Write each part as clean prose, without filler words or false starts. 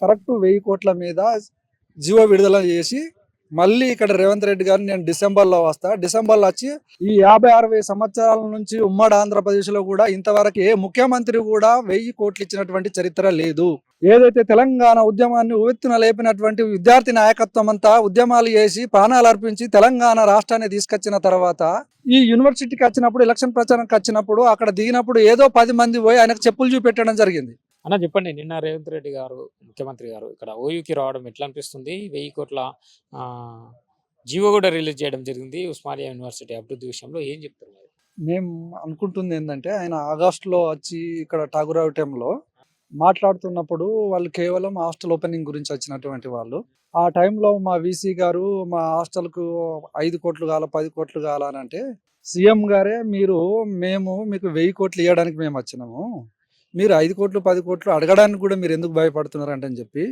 Correct 1000 కోట్ల మీద GO విడుదల చేసి మళ్ళీ ఇక్కడ రేవంత్ రెడ్డి గారు నేను డిసెంబర్లో వస్తా, డిసెంబర్లో వచ్చి ఈ 50-60 సంవత్సరాల నుంచి ఉమ్మడి ఆంధ్రప్రదేశ్లో కూడా ఇంతవరకు ఏ ముఖ్యమంత్రి కూడా 1000 కోట్లు ఇచ్చినటువంటి చరిత్ర లేదు. ఏదైతే తెలంగాణ ఉద్యమాన్ని ఉవ్వెత్తున లేపినటువంటి విద్యార్థి నాయకత్వం అంతా ఉద్యమాలు చేసి ప్రాణాలు అర్పించి తెలంగాణ రాష్ట్రాన్ని తీసుకొచ్చిన తర్వాత ఈ యూనివర్సిటీకి వచ్చినప్పుడు ఎలక్షన్ ప్రచారంకి వచ్చినప్పుడు అక్కడ దిగినప్పుడు ఏదో 10 మంది పోయి ఆయనకు చెప్పులు చూపెట్టడం జరిగింది. అన్న చెప్పండి, నిన్న రేవంత్ రెడ్డి గారు ముఖ్యమంత్రి గారు ఇక్కడ ఓయూకి రావడం ఎట్లా అనిపిస్తుంది? 1000 కోట్ల ఆ, జీవో కూడా రిలీజ్ చేయడం జరిగింది ఉస్మానియా యూనివర్సిటీ అభివృద్ధి విషయంలో. ఏం చెప్తారు మీరు? మేము అనుకుంటుంది ఏంటంటే ఆయన ఆగస్టులో వచ్చి ఇక్కడ ఠాగూర్ టైంలో మాట్లాడుతున్నప్పుడు వాళ్ళు కేవలం హాస్టల్ ఓపెనింగ్ గురించి వచ్చినటువంటి వాళ్ళు. ఆ టైంలో మా వీసీ గారు మా హాస్టల్కు 5 కోట్లు కావాల 10 కోట్లు కావాలని అంటే సీఎం గారే మేము మీకు 1000 కోట్లు ఇవ్వడానికి మేము వచ్చినాము, మీరు 5 కోట్లు 10 కోట్లు అడగడానికి కూడా మీరు ఎందుకు భయపడుతున్నారంటని చెప్పి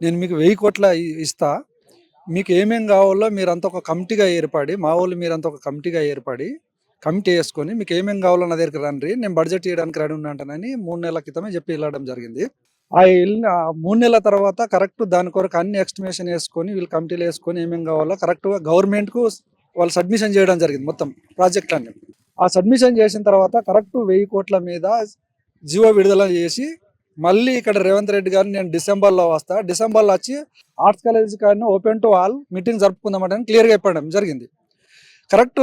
నేను మీకు 1000 కోట్ల ఇస్తా, మీకు ఏమేం కావాలో మీరంతా ఒక కమిటీగా ఏర్పడి మా వాళ్ళు మీరంతా ఒక కమిటీగా ఏర్పడి కమిటీ వేసుకొని మీకు ఏమేం కావాలో నా దగ్గరికి రండి, నేను బడ్జెట్ ఇవ్వడానికి రెడీ ఉన్నాంటానని 3 నెలల క్రితమే చెప్పి వెళ్ళడం జరిగింది. ఆ వెళ్ళిన 3 నెలల తర్వాత కరెక్ట్ దాని కొరకు అన్ని ఎస్టిమేషన్ వేసుకొని వీళ్ళు కమిటీలు వేసుకొని ఏమేం కావాలో కరెక్ట్గా గవర్నమెంట్కు వాళ్ళు సబ్మిషన్ చేయడం జరిగింది మొత్తం ప్రాజెక్టులన్నీ. ఆ సబ్మిషన్ చేసిన తర్వాత కరెక్ట్ 1000 కోట్ల మీద జీవో విడుదల చేసి మళ్ళీ ఇక్కడ రేవంత్ రెడ్డి గారు నేను డిసెంబర్లో వస్తా, డిసెంబర్లో వచ్చి ఆర్ట్స్ కాలేజ్ కానీ ఓపెన్ టు ఆల్ మీటింగ్ జరుపుకుందామంటే క్లియర్గా చెప్పడం జరిగింది. కరెక్ట్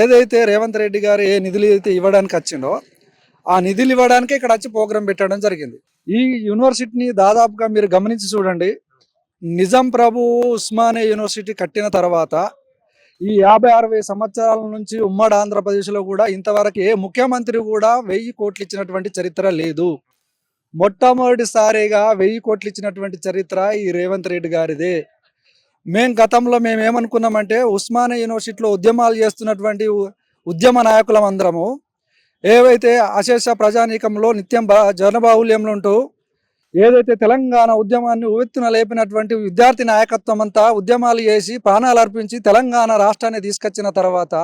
ఏదైతే రేవంత్ రెడ్డి గారు ఏ నిధులు అయితే ఇవ్వడానికి వచ్చిండో ఆ నిధులు ఇవ్వడానికి ఇక్కడ వచ్చి ప్రోగ్రాం పెట్టడం జరిగింది. ఈ యూనివర్సిటీని దాదాపుగా మీరు గమనించి చూడండి, నిజాం ప్రభు ఉస్మానియా యూనివర్సిటీ కట్టిన తర్వాత ఈ 50-60 సంవత్సరాల నుంచి ఉమ్మడి ఆంధ్రప్రదేశ్లో కూడా ఇంతవరకు ఏ ముఖ్యమంత్రి కూడా 1000 కోట్లు ఇచ్చినటువంటి చరిత్ర లేదు. మొట్టమొదటిసారిగా 1000 కోట్లు ఇచ్చినటువంటి చరిత్ర ఈ రేవంత్ రెడ్డి గారిదే. గతంలో మేము ఏమనుకున్నామంటే ఉస్మానియా యూనివర్సిటీలో ఉద్యమాలు చేస్తున్నటువంటి ఉద్యమ నాయకులం అందరము ఏవైతే అశేష ప్రజానీకంలో నిత్యం జనబాహుల్యంలో ఉంటూ ఏదైతే తెలంగాణ ఉద్యమాన్ని ఉవ్వెత్తున లేపినటువంటి విద్యార్థి నాయకత్వం అంతా ఉద్యమాలు చేసి ప్రాణాలు అర్పించి తెలంగాణ రాష్ట్రాన్ని తీసుకొచ్చిన తర్వాత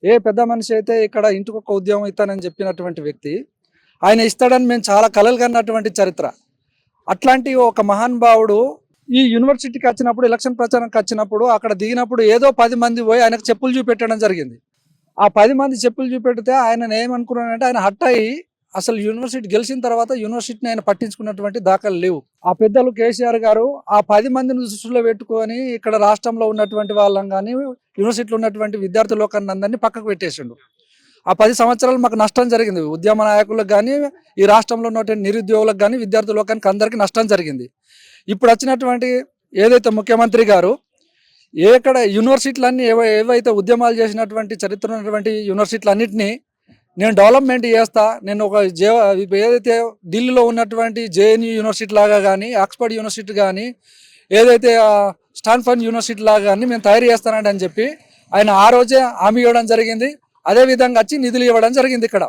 ఏ పెద్ద మనిషి అయితే ఇక్కడ ఇంటికొక ఉద్యమం ఇస్తానని చెప్పినటువంటి వ్యక్తి ఆయన ఇస్తాడని మేము చాలా కలలు కన్నటువంటి చరిత్ర. అట్లాంటి ఒక మహానుభావుడు ఈ యూనివర్సిటీకి వచ్చినప్పుడు ఎలక్షన్ ప్రచారంకి వచ్చినప్పుడు అక్కడ దిగినప్పుడు ఏదో 10 మంది పోయి ఆయనకు చెప్పులు చూపెట్టడం జరిగింది. ఆ 10 మంది చెప్పులు చూపెడితే ఆయన ఏమనుకున్నాడంటే ఆయన హట్ అయ్యి అసలు యూనివర్సిటీ గెలిచిన తర్వాత యూనివర్సిటీని ఆయన పట్టించుకున్నటువంటి దాఖలు లేవు. ఆ పెద్దలు కేసీఆర్ గారు ఆ 10 మందిని దృష్టిలో పెట్టుకొని ఇక్కడ రాష్ట్రంలో ఉన్నటువంటి వాళ్ళని కానీ యూనివర్సిటీలో ఉన్నటువంటి విద్యార్థి లోకాన్ని అందరినీ పక్కకు పెట్టేసిండు. ఆ 10 సంవత్సరాలు మాకు నష్టం జరిగింది. ఉద్యమ నాయకులకు కానీ ఈ రాష్ట్రంలో ఉన్నటువంటి నిరుద్యోగులకు కానీ విద్యార్థి లోకానికి అందరికీ నష్టం జరిగింది. ఇప్పుడు వచ్చినటువంటి ఏదైతే ముఖ్యమంత్రి గారు ఎక్కడ యూనివర్సిటీలన్నీ ఏవైతే ఉద్యమాలు చేసినటువంటి చరిత్ర ఉన్నటువంటి యూనివర్సిటీలన్నింటినీ నేను డెవలప్మెంట్ చేస్తా, నేను ఒక ఏదైతే ఢిల్లీలో ఉన్నటువంటి జేఎన్యూ యూనివర్సిటీ లాగా కానీ ఆక్స్ఫర్డ్ యూనివర్సిటీ కానీ ఏదైతే స్టాన్ఫర్డ్ యూనివర్సిటీ లాగా కానీ మేము తయారు చేస్తానండి అని చెప్పి ఆయన ఆ రోజే హామీ ఇవ్వడం జరిగింది. అదేవిధంగా వచ్చి నిధులు ఇవ్వడం జరిగింది ఇక్కడ.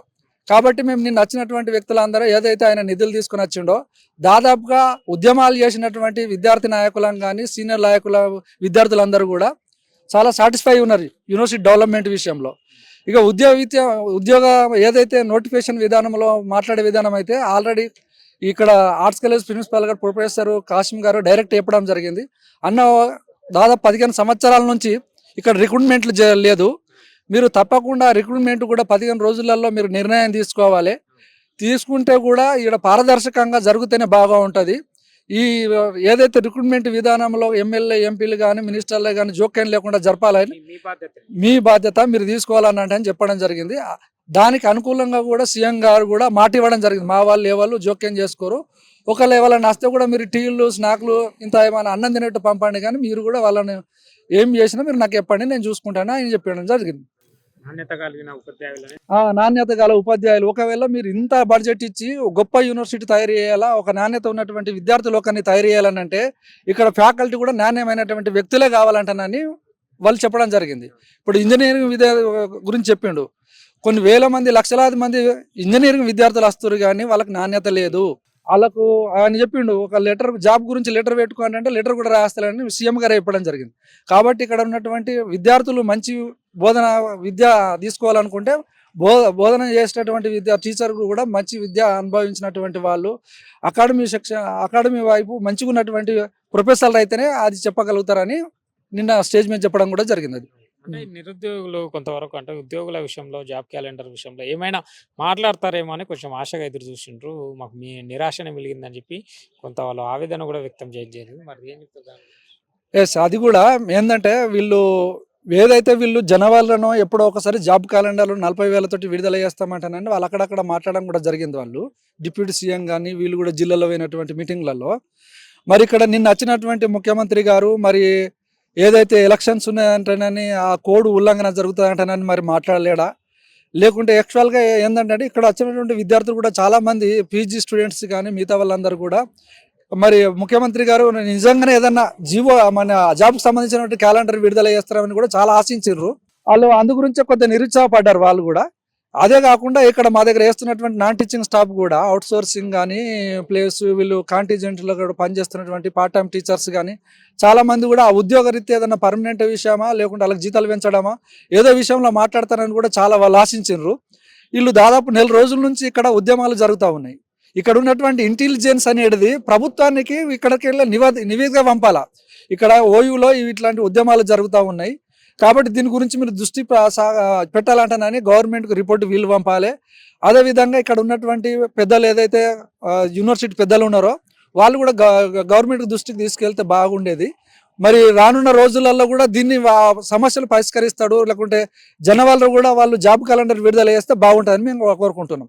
కాబట్టి మేము నిన్న వచ్చినటువంటి వ్యక్తులందరూ ఏదైతే ఆయన నిధులు తీసుకుని వచ్చిండో దాదాపుగా ఉద్యమాలు చేసినటువంటి విద్యార్థి నాయకులను కానీ సీనియర్ నాయకుల విద్యార్థులందరూ కూడా చాలా సాటిస్ఫై ఉన్నారు యూనివర్సిటీ డెవలప్మెంట్ విషయంలో. ఇక ఉద్యోగ ఏదైతే నోటిఫికేషన్ విధానంలో మాట్లాడే విధానం అయితే ఆల్రెడీ ఇక్కడ ఆర్ట్స్ కాలేజ్ ప్రిన్సిపాల్ గారు ప్రొఫెసర్ కాసిం గారు డైరెక్ట్ చెప్పడం జరిగింది. అన్న దాదాపు 15 సంవత్సరాల నుంచి ఇక్కడ రిక్రూట్మెంట్లు లేదు, మీరు తప్పకుండా రిక్రూట్మెంట్ కూడా 15 రోజులలో మీరు నిర్ణయం తీసుకోవాలి, తీసుకుంటే కూడా ఇక్కడ పారదర్శకంగా జరిగితేనే బాగా ఉంటుంది. ఈ ఏదైతే రిక్రూట్మెంట్ విధానంలో ఎమ్మెల్యే ఎంపీలు కానీ మినిస్టర్లు కానీ జోక్యం లేకుండా జరపాలని మీ బాధ్యత మీరు తీసుకోవాలని అని చెప్పడం జరిగింది. దానికి అనుకూలంగా కూడా సీఎం గారు కూడా మాట ఇవ్వడం జరిగింది, మా వాళ్ళు ఏ వాళ్ళు జోక్యం చేసుకోరు, ఒకళ్ళు ఎవరైనా వస్తే కూడా మీరు టీలు స్నాక్లు ఇంత ఏమైనా అన్నం తినేట్టు పంపండి, కానీ మీరు కూడా వాళ్ళని ఏం చేసినా మీరు నాకు చెప్పండి నేను చూసుకుంటాను అని చెప్పడం జరిగింది. నాణ్యత గల ఉపాధ్యాయులు ఒకవేళ మీరు ఇంత బడ్జెట్ ఇచ్చి గొప్ప యూనివర్సిటీ తయారు చేయాలా, ఒక నాణ్యత ఉన్నటువంటి విద్యార్థి లోకాన్ని తయారు చేయాలని అంటే ఇక్కడ ఫ్యాకల్టీ కూడా నాణ్యమైనటువంటి వ్యక్తులే కావాలంటానని వాళ్ళు చెప్పడం జరిగింది. ఇప్పుడు ఇంజనీరింగ్ విద్య గురించి చెప్పిండు, కొన్ని వేల మంది లక్షలాది మంది ఇంజనీరింగ్ విద్యార్థులు వస్తారు కానీ వాళ్ళకి నాణ్యత లేదు. వాళ్ళకు ఆయన చెప్పిండు ఒక లెటర్ జాబ్ గురించి లెటర్ పెట్టుకోండి అంటే లెటర్ కూడా రాస్తారని సీఎం గారు చెప్పడం జరిగింది. కాబట్టి ఇక్కడ ఉన్నటువంటి విద్యార్థులు మంచి బోధన విద్య తీసుకోవాలనుకుంటే బోధన చేసేటటువంటి టీచర్ కూడా మంచి విద్య అనుభవించినటువంటి వాళ్ళు, అకాడమీ వైపు మంచిగా ఉన్నటువంటి ప్రొఫెసర్లు అయితేనే అది చెప్పగలుగుతారని నిన్న స్టేజ్ మీద చెప్పడం కూడా జరిగింది అది. అంటే నిరుద్యోగులు కొంతవరకు అంటే ఉద్యోగుల విషయంలో, జాబ్ క్యాలెండర్ విషయంలో ఏమైనా మాట్లాడతారేమో అని కొంచెం ఆశగా ఎదురు చూసిండ్రు. మాకు మీ నిరాశనే మిలిగిందని చెప్పి కొంత వాళ్ళు ఆవేదన కూడా వ్యక్తం చేయడం జరిగింది. మరి ఏం చెప్తారు దాని గురించి? ఎస్, అది కూడా ఏందంటే వీళ్ళు జనవరిలోనో ఎప్పుడో ఒకసారి జాబ్ క్యాలెండర్లు 40,000 తోటి విడుదల చేస్తామంటానండి వాళ్ళు అక్కడక్కడ మాట్లాడడం కూడా జరిగింది. వాళ్ళు డిప్యూటీ సీఎం కానీ వీళ్ళు కూడా జిల్లాలో పోయినటువంటి మీటింగ్లలో మరి ఇక్కడ నిన్న వచ్చినటువంటి ముఖ్యమంత్రి గారు మరి ఏదైతే ఎలక్షన్స్ ఉన్నాయంటేనని ఆ కోడ్ ఉల్లంఘన జరుగుతుందంటేనని మరి మాట్లాడలేడా, లేకుంటే యాక్చువల్గా ఏంటంటే ఇక్కడ వచ్చినటువంటి విద్యార్థులు కూడా చాలామంది పీజీ స్టూడెంట్స్ కానీ మిగతా వాళ్ళందరూ కూడా మరి ముఖ్యమంత్రి గారు నిజంగానే ఏదన్నా మన జాబ్కి సంబంధించినటువంటి క్యాలెండర్ విడుదల చేస్తారని కూడా చాలా ఆశించారు. వాళ్ళు అందు గురించి కొద్దిగా నిరుత్సాహపడ్డారు వాళ్ళు కూడా. అదే కాకుండా ఇక్కడ మా దగ్గర వేస్తున్నటువంటి నాన్ టీచింగ్ స్టాఫ్ కూడా అవుట్ సోర్సింగ్ కానీ ప్లేస్ వీళ్ళు కాంటిజెంట్లో కూడా పనిచేస్తున్నటువంటి పార్ట్ టైం టీచర్స్ కానీ చాలా మంది కూడా ఆ ఉద్యోగ రీత్యా ఏదైనా పర్మనెంట్ విషయమా లేకుంటే వాళ్ళకి జీతాలు పెంచడమా ఏదో విషయంలో మాట్లాడతారని కూడా చాలా వాళ్ళు ఆశించారు. వీళ్ళు దాదాపు 4 రోజుల నుంచి ఇక్కడ ఉద్యమాలు జరుగుతూ ఉన్నాయి. ఇక్కడ ఉన్నటువంటి ఇంటెలిజెన్స్ అనేది ప్రభుత్వానికి ఇక్కడికి వెళ్ళి నివేదిక పంపాలా. ఇక్కడ ఓయూలో ఇట్లాంటి ఉద్యమాలు జరుగుతూ ఉన్నాయి కాబట్టి దీని గురించి మీరు దృష్టి పెట్టాలంటేనని గవర్నమెంట్కి రిపోర్ట్ వీళ్ళు పంపాలి. అదేవిధంగా ఇక్కడ ఉన్నటువంటి పెద్దలు ఏదైతే యూనివర్సిటీ పెద్దలు ఉన్నారో వాళ్ళు కూడా గవర్నమెంట్ దృష్టికి తీసుకెళ్తే బాగుండేది. మరి రానున్న రోజులలో కూడా దీన్ని సమస్యలు పరిష్కరిస్తాడు, లేకుంటే జనవరిలో కూడా వాళ్ళు జాబ్ క్యాలెండర్ విడుదల చేస్తే బాగుంటుందని మేము కోరుకుంటున్నాం.